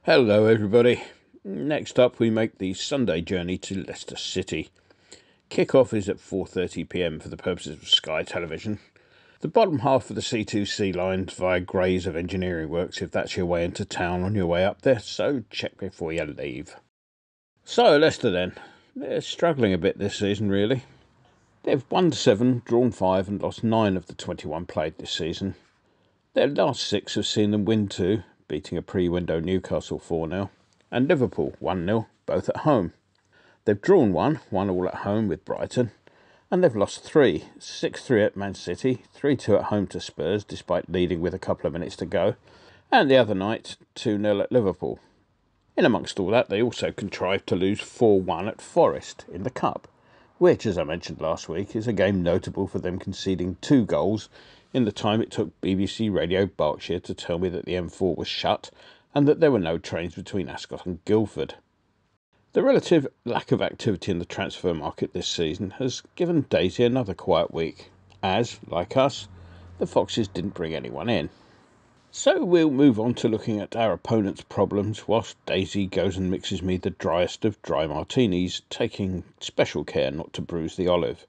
Hello everybody. Next up we make the Sunday journey to Leicester City. Kick-off is at 4:30 p.m. for the purposes of Sky Television. The bottom half of the C2C line via Grays of Engineering Works if that's your way into town on your way up there, so check before you leave. So Leicester then. They're struggling a bit this season really. They've won 7, drawn 5 and lost 9 of the 21 played this season. Their last 6 have seen them win 2, beating a pre-window Newcastle 4-0, and Liverpool 1-0, both at home. They've drawn 1 all at home with Brighton, and they've lost 3, 6-3 at Man City, 3-2 at home to Spurs despite leading with a couple of minutes to go, and the other night 2-0 at Liverpool. In amongst all that, they also contrived to lose 4-1 at Forest in the Cup, which, as I mentioned last week, is a game notable for them conceding 2 goals in the time it took BBC Radio Berkshire to tell me that the M4 was shut and that there were no trains between Ascot and Guildford. The relative lack of activity in the transfer market this season has given Daisy another quiet week, as, like us, the Foxes didn't bring anyone in. So we'll move on to looking at our opponent's problems whilst Daisy goes and mixes me the driest of dry martinis, taking special care not to bruise the olive.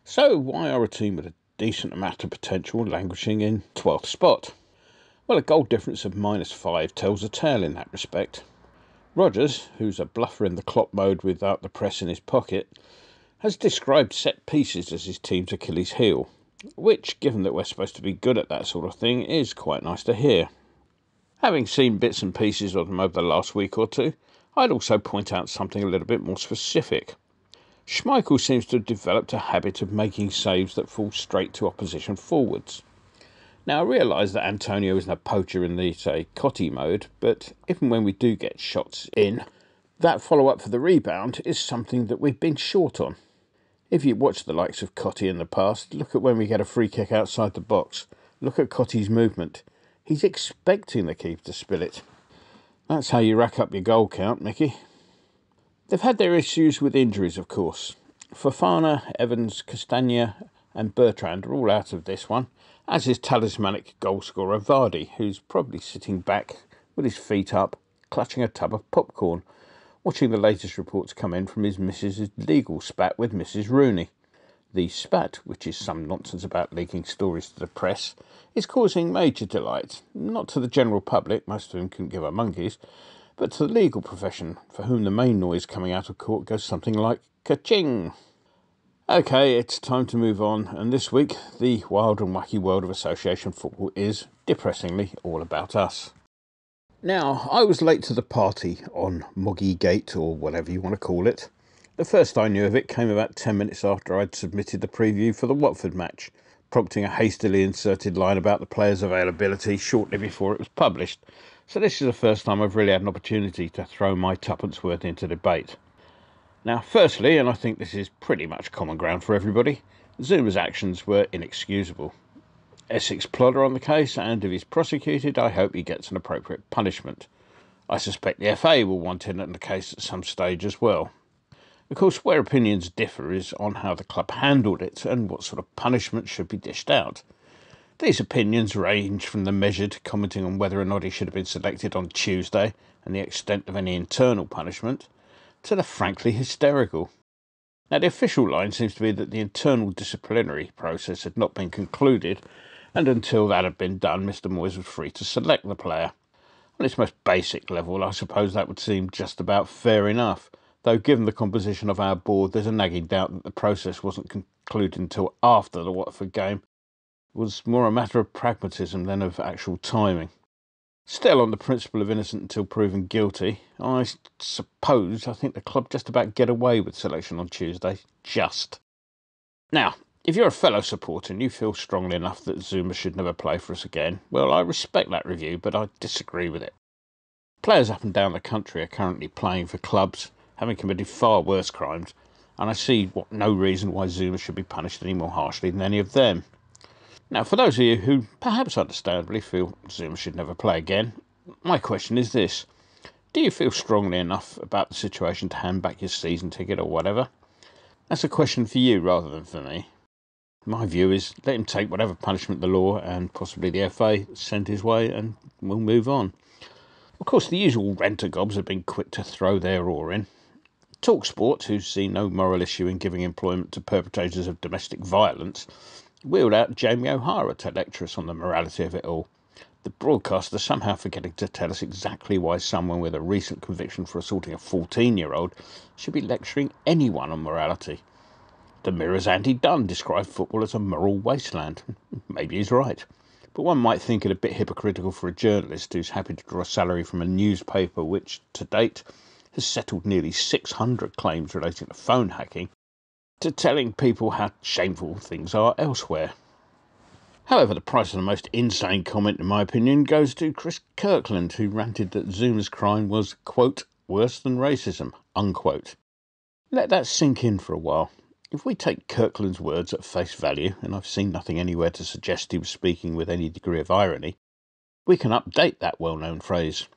So why are a team with a decent amount of potential languishing in 12th spot? Well, a goal difference of -5 tells a tale in that respect. Rodgers, who's a bluffer in the Klopp mode without the press in his pocket, has described set pieces as his team's Achilles heel, which, given that we're supposed to be good at that sort of thing, is quite nice to hear. Having seen bits and pieces of them over the last week or two, I'd also point out something a little bit more specific. Schmeichel seems to have developed a habit of making saves that fall straight to opposition forwards. Now, I realise that Antonio isn't a poacher in the, say, Cotti mode, but even when we do get shots in, that follow-up for the rebound is something that we've been short on. If you watch the likes of Cotti in the past, look at when we get a free kick outside the box. Look at Cotti's movement. He's expecting the keeper to spill it. That's how you rack up your goal count, Mickey. They've had their issues with injuries, of course. Fofana, Evans, Castagna and Bertrand are all out of this one, as is talismanic goalscorer Vardy, who's probably sitting back with his feet up, clutching a tub of popcorn, watching the latest reports come in from his missus' legal spat with Mrs. Rooney. The spat, which is some nonsense about leaking stories to the press, is causing major delight, not to the general public, most of whom couldn't give a monkey's, but to the legal profession, for whom the main noise coming out of court goes something like ka-ching. OK, it's time to move on, and this week the wild and wacky world of association football is, depressingly, all about us. Now, I was late to the party on Moggy Gate, or whatever you want to call it. The first I knew of it came about 10 minutes after I'd submitted the preview for the Watford match, prompting a hastily inserted line about the players' availability shortly before it was published. So this is the first time I've really had an opportunity to throw my tuppence worth into debate. Now, firstly, and I think this is pretty much common ground for everybody, Zuma's actions were inexcusable. Essex plodder on the case, and if he's prosecuted, I hope he gets an appropriate punishment. I suspect the FA will want in on the case at some stage as well. Of course, where opinions differ is on how the club handled it and what sort of punishment should be dished out. These opinions range from the measured, commenting on whether or not he should have been selected on Tuesday and the extent of any internal punishment, to the frankly hysterical. Now, the official line seems to be that the internal disciplinary process had not been concluded, and until that had been done, Mr. Moyes was free to select the player. On its most basic level, I suppose that would seem just about fair enough, though given the composition of our board, there's a nagging doubt that the process wasn't concluded until after the Watford game. It was more a matter of pragmatism than of actual timing. Still, on the principle of innocent until proven guilty, I think the club just about get away with selection on Tuesday. Just. Now, if you're a fellow supporter and you feel strongly enough that Zuma should never play for us again, well, I respect that review, but I disagree with it. Players up and down the country are currently playing for clubs, having committed far worse crimes, and I see no reason why Zuma should be punished any more harshly than any of them. Now, for those of you who, perhaps understandably, feel Zuma should never play again, my question is this. Do you feel strongly enough about the situation to hand back your season ticket or whatever? That's a question for you rather than for me. My view is let him take whatever punishment the law and possibly the FA send his way and we'll move on. Of course, the usual rent-a-gobs have been quick to throw their oar in. TalkSport, who see no moral issue in giving employment to perpetrators of domestic violence, wheeled out Jamie O'Hara to lecture us on the morality of it all. The broadcaster somehow forgetting to tell us exactly why someone with a recent conviction for assaulting a 14-year-old should be lecturing anyone on morality. The Mirror's Andy Dunn described football as a moral wasteland. Maybe he's right. But one might think it a bit hypocritical for a journalist who's happy to draw a salary from a newspaper which, to date, has settled nearly 600 claims relating to phone hacking, to telling people how shameful things are elsewhere. However, the price of the most insane comment, in my opinion, goes to Chris Kirkland, who ranted that Zuma's crime was, quote, worse than racism, unquote. Let that sink in for a while. If we take Kirkland's words at face value, and I've seen nothing anywhere to suggest he was speaking with any degree of irony, we can update that well-known phrase.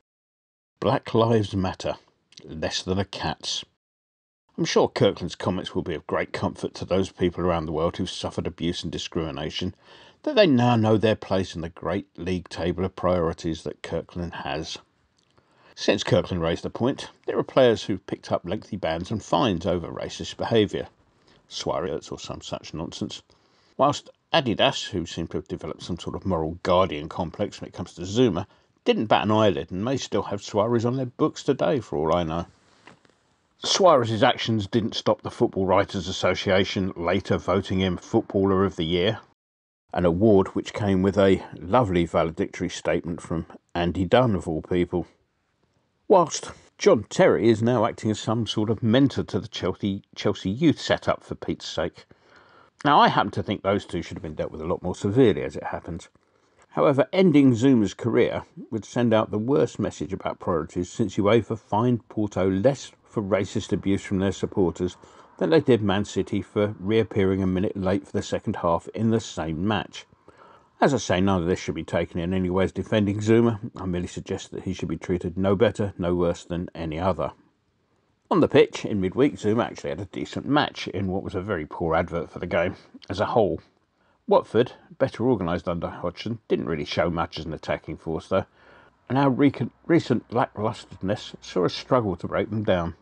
Black Lives Matter, less than a cat's. I'm sure Kirkland's comments will be of great comfort to those people around the world who've suffered abuse and discrimination, that they now know their place in the great league table of priorities that Kirkland has. Since Kirkland raised the point, there are players who've picked up lengthy bans and fines over racist behaviour, Suarez or some such nonsense, whilst Adidas, who seem to have developed some sort of moral guardian complex when it comes to Zuma, didn't bat an eyelid and may still have Suarez on their books today for all I know. Suarez's actions didn't stop the Football Writers Association later voting him Footballer of the Year, an award which came with a lovely valedictory statement from Andy Dunn, of all people. Whilst John Terry is now acting as some sort of mentor to the Chelsea youth setup, for Pete's sake. Now, I happen to think those two should have been dealt with a lot more severely, as it happens. However, ending Zuma's career would send out the worst message about priorities since UEFA fined Porto less for racist abuse from their supporters than they did Man City for reappearing a minute late for the second half in the same match. As I say, none of this should be taken in any way as defending Zuma. I merely suggest that he should be treated no better, no worse than any other. On the pitch, in midweek, Zuma actually had a decent match in what was a very poor advert for the game as a whole. Watford, better organised under Hodgson, didn't really show much as an attacking force though, and our recent lacklustre-ness saw us struggle to break them down.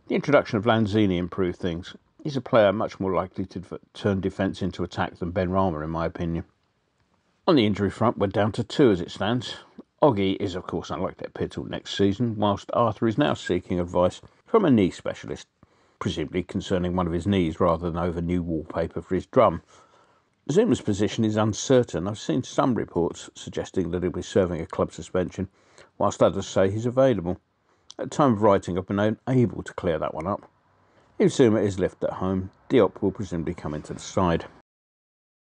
The introduction of Lanzini improved things. He's a player much more likely to turn defence into attack than Ben Rama, in my opinion. On the injury front, we're down to 2 as it stands. Oggy is, of course, unlikely to appear till next season, whilst Arthur is now seeking advice from a knee specialist, presumably concerning one of his knees rather than over new wallpaper for his drum. Zuma's position is uncertain. I've seen some reports suggesting that he'll be serving a club suspension, whilst others say he's available. At the time of writing, I've been unable to clear that one up. If Zuma is left at home, Diop will presumably come into the side.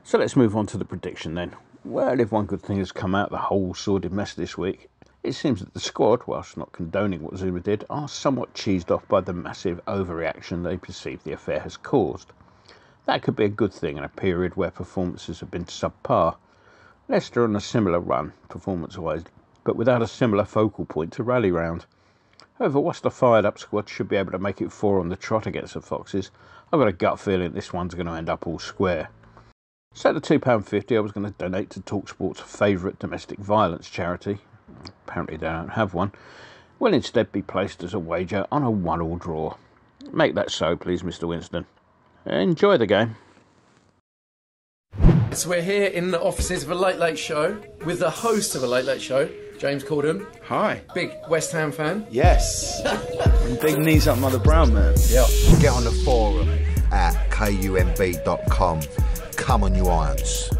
So let's move on to the prediction then. Well, if one good thing has come out of the whole sordid mess this week, it seems that the squad, whilst not condoning what Zuma did, are somewhat cheesed off by the massive overreaction they perceive the affair has caused. That could be a good thing in a period where performances have been subpar. Leicester on a similar run, performance-wise, but without a similar focal point to rally round. However, whilst the fired-up squad should be able to make it 4 on the trot against the Foxes, I've got a gut feeling this one's going to end up all square. So the £2.50 I was going to donate to TalkSport's favourite domestic violence charity, apparently they don't have one, will instead be placed as a wager on a 1-1 draw. Make that so, please, Mr. Winston. Enjoy the game. So we're here in the offices of a Late Late Show with the host of a Late Late Show, James Corden. Hi. Big West Ham fan. Yes. And big knees up Mother Brown, man. Yeah. Get on the forum at kumb.com. Come on, you irons.